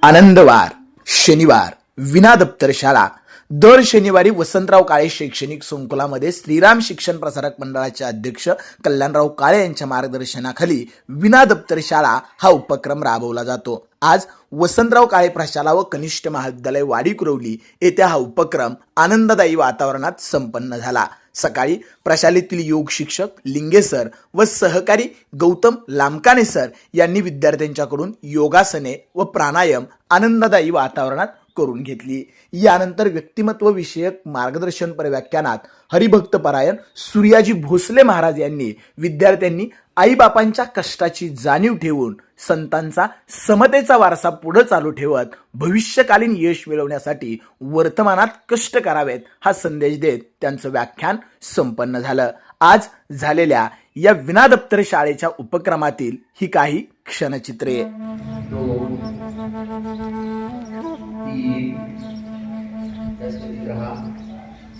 आनंदवार शनिवार विना दप्तर शाळा दर शनिवारी वसंतराव काळे शैक्षणिक संकुलामध्ये श्रीराम शिक्षण प्रसारक मंडळाचे अध्यक्ष कल्याणराव काळे यांच्या मार्गदर्शनाखाली विना दप्तर शाळा हा उपक्रम राबवला जातो। आज वसंतराव काळे प्रशाला व कनिष्ठ महाविद्यालय वाडी कुरवली येथे हा उपक्रम आनंददायी वातावरणात संपन्न झाला। सकाळी प्रशालेतील योग शिक्षक लिंगे सर व सहकारी गौतम लामकाने सर यांनी विद्यार्थ्यांच्याकडून योगासने व प्राणायाम आनंददायी वातावरणात करून घेतली। यानंतर व्यक्तिमत्व विषयक मार्गदर्शनपर व्याख्यानात हरिभक्त परायण सूर्याजी भोसले महाराज यांनी विद्यार्थ्यांनी आईबापांच्या कष्टाची जाणीव ठेवून संतांचा समतेचा वारसा पुढे चालू ठेवत भविष्यकालीन यश मिळवण्यासाठी वर्तमानात कष्ट करावेत हा संदेश देत त्यांचं व्याख्यान संपन्न झालं। आज झालेल्या या विना दप्तर शाळेच्या उपक्रमातील ही काही क्षणचित्रे।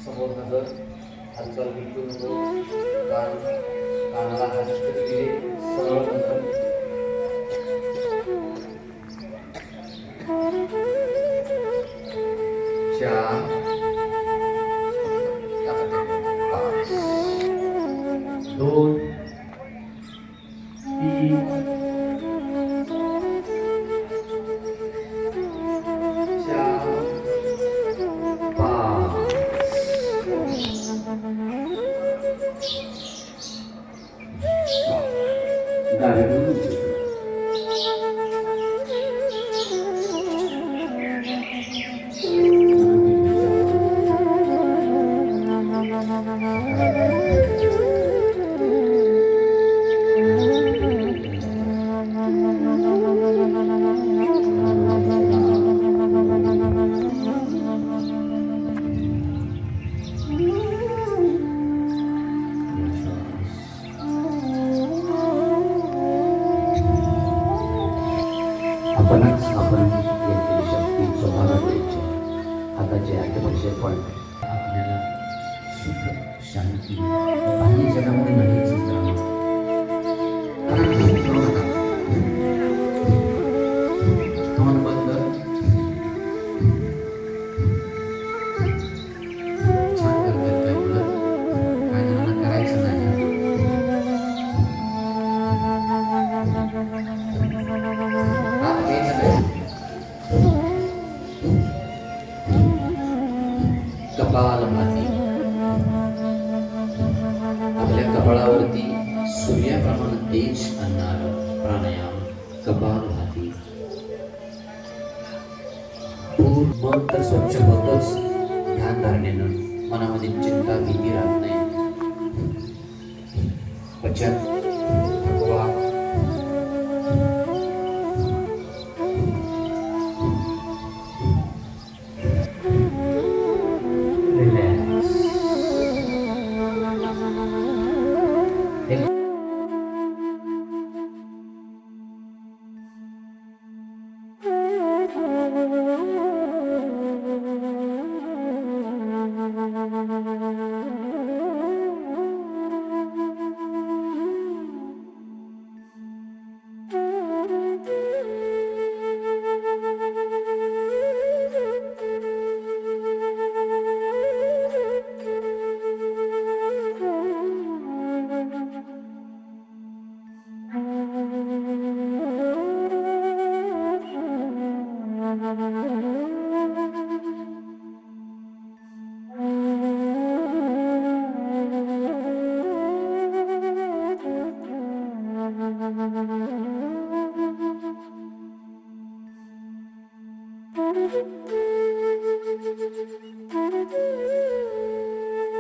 समोर नजर हालचाल बिलकुल नको कानाला हात दिले सरळ नजर चार पाच दोन तीन आपण घेतलेली शक्ती स्वतःला द्यायची। हाताचे आठवडे पण आपल्याला सुख शांती बाह्य जगामध्ये नाही चित्र तोंड बंद छान करतात काय बोलत काय जणांना करायचं नाही। कपालभाती आपल्या कपाळावरती सूर्याप्रमाणे तेज आणणार प्राणायाम कपालभाती। मन तर स्वच्छ होतच ध्यान धारणेनं मनामध्ये चिंता भीती राहत नाही। पचन थकवा